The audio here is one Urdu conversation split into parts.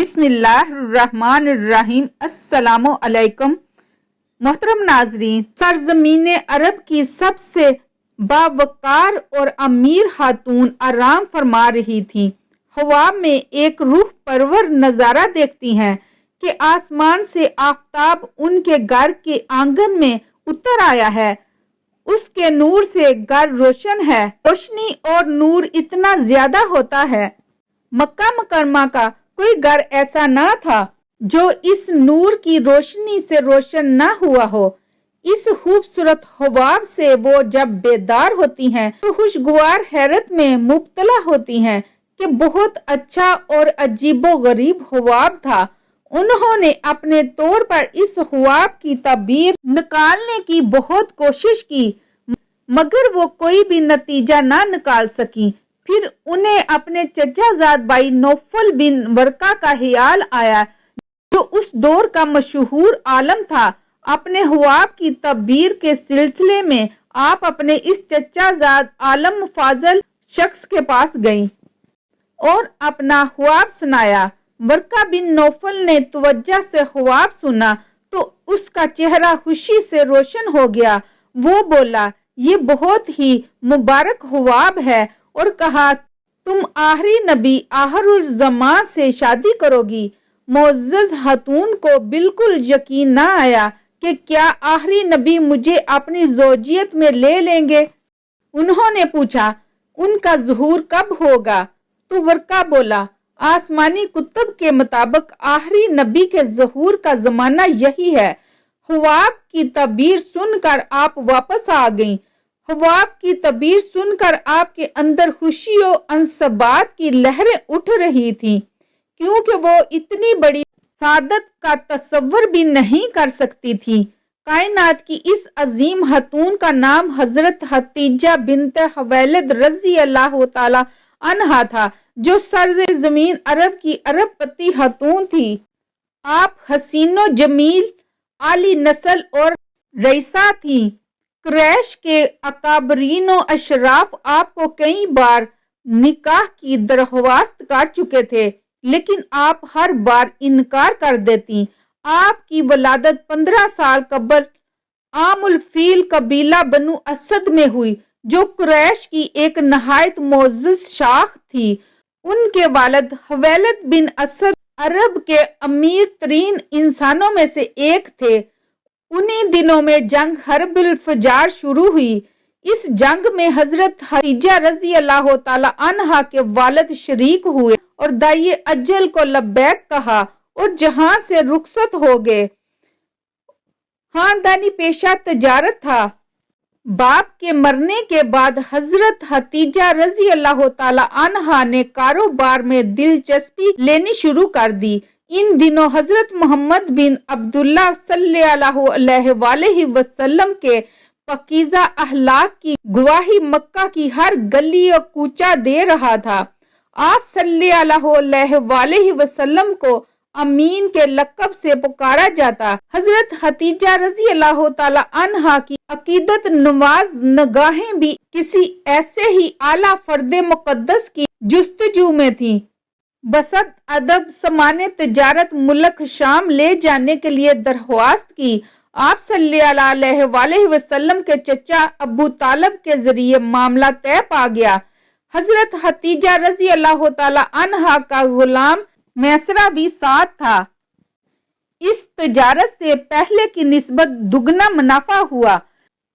بسم اللہ الرحمن الرحیم۔ السلام علیکم محترم ناظرین، سرزمین عرب کی سب سے باوقار اور امیر خاتون آرام فرما رہی تھی۔ ہوا میں ایک روح پرور نظارہ دیکھتی ہیں کہ آسمان سے آفتاب ان کے گھر کے آنگن میں اتر آیا ہے۔ اس کے نور سے گھر روشن ہے۔ روشنی اور نور اتنا زیادہ ہوتا ہے، مکہ مکرمہ کا کوئی گھر ایسا نہ تھا جو اس نور کی روشنی سے روشن نہ ہوا ہو۔ اس خوبصورت حباب سے وہ جب بیدار ہوتی ہیں تو خوشگوار حیرت میں مبتلا ہوتی ہیں کہ بہت اچھا اور عجیب و غریب حباب تھا۔ انہوں نے اپنے طور پر اس حباب کی تعبیر نکالنے کی بہت کوشش کی، مگر وہ کوئی بھی نتیجہ نہ نکال سکی۔ پھر انہیں اپنے چچا زاد بھائی نوفل بن ورقہ کا خیال آیا، جو اس دور کا مشہور عالم تھا۔ اپنے حباب کی تعبیر کے سلسلے میں آپ اپنے اس چچا زاد عالم فاضل شخص کے پاس گئیں اور اپنا حباب سنایا۔ ورقہ بن نوفل نے توجہ سے حباب سنا تو اس کا چہرہ خوشی سے روشن ہو گیا۔ وہ بولا، یہ بہت ہی مبارک حباب ہے، اور کہا، تم آخری نبی آخر الزماں سے شادی کرو گی۔ معزز خاتون کو بالکل یقین نہ آیا کہ کیا آخری نبی مجھے اپنی زوجیت میں لے لیں گے۔ انہوں نے پوچھا، ان کا ظہور کب ہوگا؟ تو ورقہ بولا، آسمانی کتب کے مطابق آخری نبی کے ظہور کا زمانہ یہی ہے۔ حباب کی تعبیر سن کر آپ واپس آ گئیں۔ حباب کی تعبیر سن کر آپ کے اندر خوشی و انصبات کی لہریں اٹھ رہی تھیں، کیونکہ وہ اتنی بڑی سعادت کا تصور بھی نہیں کر سکتی تھی۔ کائنات کی اس عظیم خاتون کا نام حضرت خدیجہ بنت خویلد رضی اللہ تعالی عنہا تھا، جو سرزمین عرب کی ارب پتی خاتون تھی۔ آپ حسین و جمیل، عالی نسل اور رئیسہ تھیں۔ قریش کے اکابرین و اشراف آپ کو کئی بار نکاح کی درخواست کر چکے تھے، لیکن آپ ہر بار انکار کر دیتی۔ آپ کی ولادت 15 سال قبل عام الفیل قبیلہ بنو اسد میں ہوئی، جو قریش کی ایک نہایت معزز شاخ تھی۔ ان کے والد خویلد بن اسد عرب کے امیر ترین انسانوں میں سے ایک تھے۔ انہی دنوں میں جنگ حرب الفجار شروع ہوئی۔ اس جنگ میں حضرت خدیجہ رضی اللہ تعالی عنہا کے والد شریک ہوئے اور داعی اجل کو لبیک کہا اور جہاں سے رخصت ہو گئے۔ خاندانی پیشہ تجارت تھا۔ باپ کے مرنے کے بعد حضرت خدیجہ رضی اللہ تعالی عنہا نے کاروبار میں دلچسپی لینی شروع کر دی۔ ان دنوں حضرت محمد بن عبداللہ صلی اللہ علیہ وآلہ وسلم کے پاکیزہ اخلاق کی گواہی مکہ کی ہر گلی و کوچہ دے رہا تھا۔ آپ صلی اللہ علیہ وآلہ وسلم کو امین کے لقب سے پکارا جاتا۔ حضرت خدیجہ رضی اللہ تعالی عنہا کی عقیدت نواز نگاہیں بھی کسی ایسے ہی اعلیٰ فرد مقدس کی جستجو میں تھیں۔ بسط ادب سامان تجارت ملک شام لے جانے کے لیے درخواست کی۔ آپ صلی اللہ علیہ وآلہ وسلم کے چچا ابو طالب کے ذریعے معاملہ طے پا گیا۔ حضرت خدیجہ رضی اللہ تعالی عنہا کا غلام میسرہ بھی ساتھ تھا۔ اس تجارت سے پہلے کی نسبت دگنا منافع ہوا۔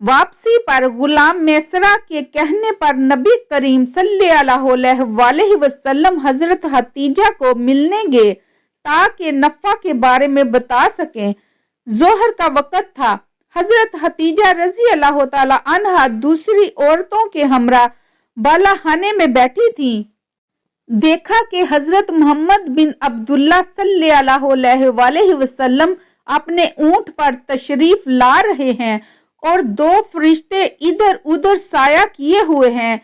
واپسی پر غلام میسرہ کے کہنے پر نبی کریم صلی اللہ علیہ وآلہ وسلم حضرت خدیجہ کو ملنے گئے تاکہ نفع کے بارے میں بتا سکیں۔ ظہر کا وقت تھا۔ حضرت خدیجہ رضی اللہ تعالی عنہا دوسری عورتوں کے ہمراہ بالا خانے میں بیٹھی تھیں۔ دیکھا کہ حضرت محمد بن عبداللہ صلی اللہ علیہ وآلہ وسلم اپنے اونٹ پر تشریف لا رہے ہیں اور 2 فرشتے ادھر ادھر سایہ کیے ہوئے ہیں۔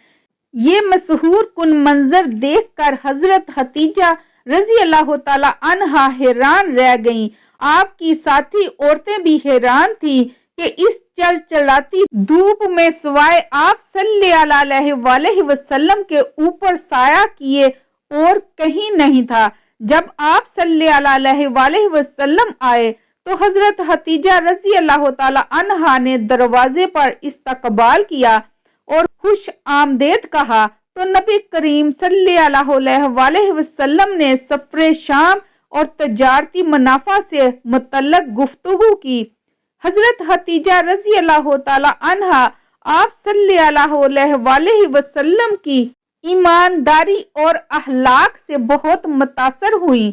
یہ مسحور کن منظر دیکھ کر حضرت خدیجہ رضی اللہ تعالی عنہا حیران رہ گئیں۔ آپ کی ساتھی عورتیں بھی حیران تھیں کہ اس چلچلاتی دھوپ میں سوائے آپ صلی اللہ علیہ وآلہ وسلم کے اوپر سایہ کیے اور کہیں نہیں تھا۔ جب آپ صلی اللہ علیہ وآلہ وسلم آئے تو حضرت خدیجہ رضی اللہ تعالی عنہا نے دروازے پر استقبال کیا اور خوش آمدید کہا تو نبی کریم صلی اللہ علیہ وآلہ وسلم نے سفر شام اور تجارتی منافع سے متعلق گفتگو کی۔ حضرت خدیجہ رضی اللہ تعالی عنہا آپ صلی اللہ علیہ وآلہ وسلم کی ایمانداری اور اخلاق سے بہت متاثر ہوئی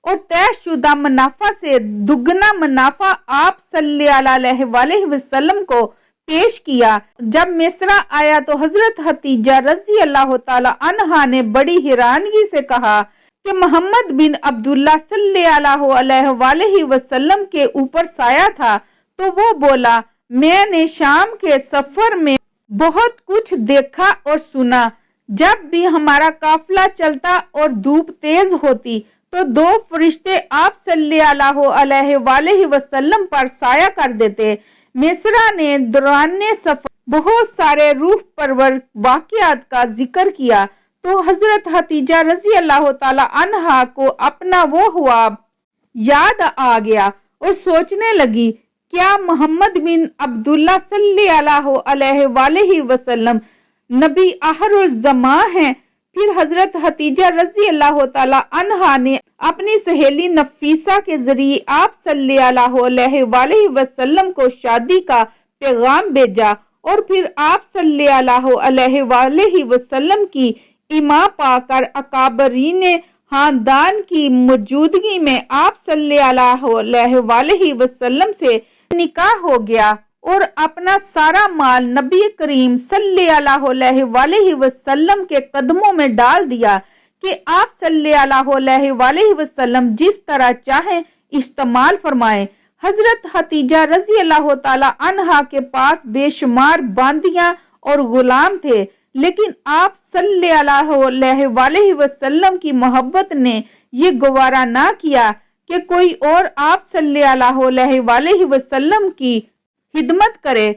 اور طے شدہ منافع سے دگنا منافع آپ صلی اللہ علیہ وآلہ وسلم کو پیش کیا۔ جب مصرع آیا تو حضرت خدیجہ رضی اللہ تعالی عنہا نے بڑی حیرانگی سے کہا کہ محمد بن عبداللہ صلی اللہ علیہ وآلہ وسلم کے اوپر سایہ تھا، تو وہ بولا میں نے شام کے سفر میں بہت کچھ دیکھا اور سنا۔ جب بھی ہمارا قافلہ چلتا اور دھوپ تیز ہوتی تو دو فرشتے آپ صلی اللہ علیہ وآلہ وسلم پر سایہ کر دیتے۔ مصرع نے دوران سفر بہت سارے روح پرور واقعات کا ذکر کیا تو حضرت خدیجہ رضی اللہ تعالی عنہا کو اپنا وہ خواب یاد آ گیا اور سوچنے لگی کیا محمد بن عبداللہ صلی اللہ علیہ وآلہ وسلم نبی آخر الزمان ہیں۔ پھر حضرت خدیجہ رضی اللہ تعالی عنہا نے اپنی سہیلی نفیسہ کے ذریعے آپ صلی اللہ علیہ وآلہ وسلم کو شادی کا پیغام بھیجا اور پھر آپ صلی اللہ علیہ وآلہ وسلم کی ایما پا کر اکابرین خاندان کی موجودگی میں آپ صلی اللہ علیہ وآلہ وسلم سے نکاح ہو گیا اور اپنا سارا مال نبی کریم صلی اللہ علیہ وآلہ وسلم کے قدموں میں ڈال دیا کہ آپ صلی اللہ علیہ وآلہ وسلم جس طرح چاہیں استعمال فرمائیں۔ حضرت خدیجہ رضی اللہ تعالی عنہا کے پاس بے شمار باندیاں اور غلام تھے، لیکن آپ صلی اللہ علیہ وآلہ وسلم کی محبت نے یہ گوارا نہ کیا کہ کوئی اور آپ صلی اللہ علیہ وآلہ وسلم کی خدمت کرے۔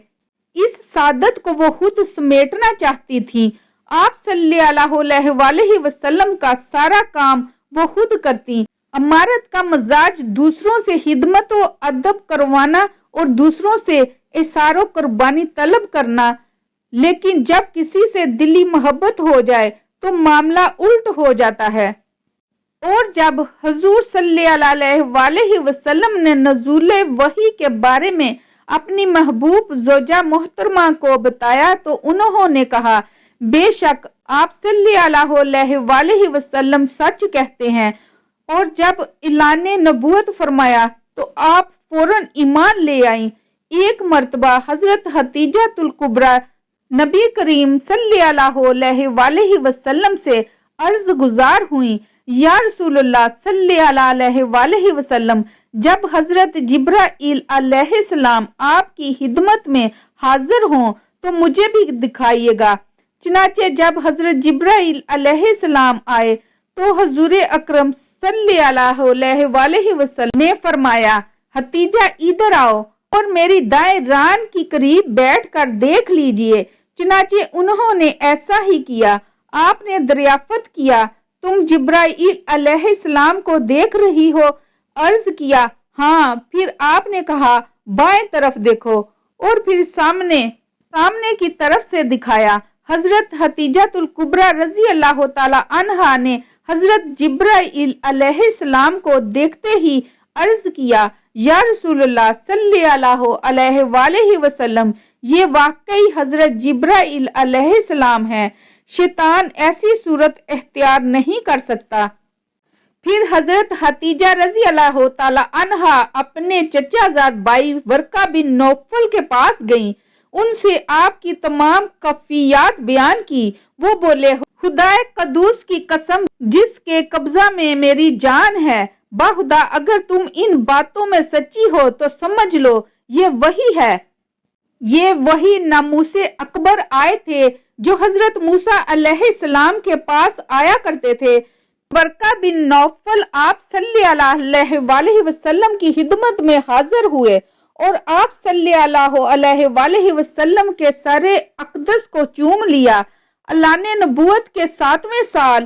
اس سعادت کو وہ خود سمیٹنا چاہتی تھی۔ آپ صلی اللہ علیہ وآلہ وسلم کا سارا کام وہ خود کرتی۔ امارت کا مزاج دوسروں سے خدمت و ادب کروانا اور دوسروں سے اثار و قربانی طلب کرنا، لیکن جب کسی سے دلی محبت ہو جائے تو معاملہ الٹ ہو جاتا ہے۔ اور جب حضور صلی اللہ علیہ وآلہ وسلم نے نزول وحی کے بارے میں اپنی محبوب زوجہ محترمہ کو بتایا تو انہوں نے کہا بے شک آپ صلی اللہ علیہ وآلہ وسلم سچ کہتے ہیں، اور جب اعلان نبوت فرمایا تو آپ فوراً ایمان لے آئیں۔ ایک مرتبہ حضرت خدیجہ الکبریٰ نبی کریم صلی اللہ علیہ وآلہ وسلم سے عرض گزار ہوئیں یا رسول اللہ صلی اللہ علیہ وآلہ وسلم، جب حضرت جبرائیل علیہ السلام آپ کی خدمت میں حاضر ہوں تو مجھے بھی دکھائیے گا۔ چنانچہ جب حضرت جبرائیل علیہ السلام آئے تو حضور اکرم صلی اللہ علیہ وآلہ وسلم نے فرمایا خدیجہ ادھر آؤ اور میری دائیں ران کی قریب بیٹھ کر دیکھ لیجئے۔ چنانچہ انہوں نے ایسا ہی کیا۔ آپ نے دریافت کیا تم جبرائیل علیہ السلام کو دیکھ رہی ہو؟ عرض کیا ہاں۔ پھر آپ نے کہا بائیں طرف دیکھو، اور پھر سامنے کی طرف سے دکھایا۔ حضرت خدیجہ الکبریٰ رضی اللہ تعالی عنہا نے حضرت جبرائیل علیہ السلام کو دیکھتے ہی عرض کیا یا رسول اللہ صلی اللہ علیہ وآلہ وسلم، یہ واقعی حضرت جبرائیل علیہ السلام ہے، شیطان ایسی صورت اختیار نہیں کر سکتا۔ پھر حضرت خدیجہ رضی اللہ تعالی عنہا اپنے چچا زاد بھائی ورقہ بن نوفل کے پاس گئیں، ان سے آپ کی تمام کفیات بیان کی۔ وہ بولے خدا قدوس کی قسم جس کے قبضہ میں میری جان ہے، باخدا اگر تم ان باتوں میں سچی ہو تو سمجھ لو یہ وہی ہے۔ یہ وہی ناموس اکبر آئے تھے جو حضرت موسیٰ علیہ السلام کے پاس آیا کرتے تھے۔ ورقہ بن نوفل آپ صلی اللہ علیہ وآلہ وسلم کی خدمت میں حاضر ہوئے اور آپ صلی اللہ علیہ وآلہ وسلم کے سر اقدس کو چوم لیا۔ اعلان نبوت کے 7ویں سال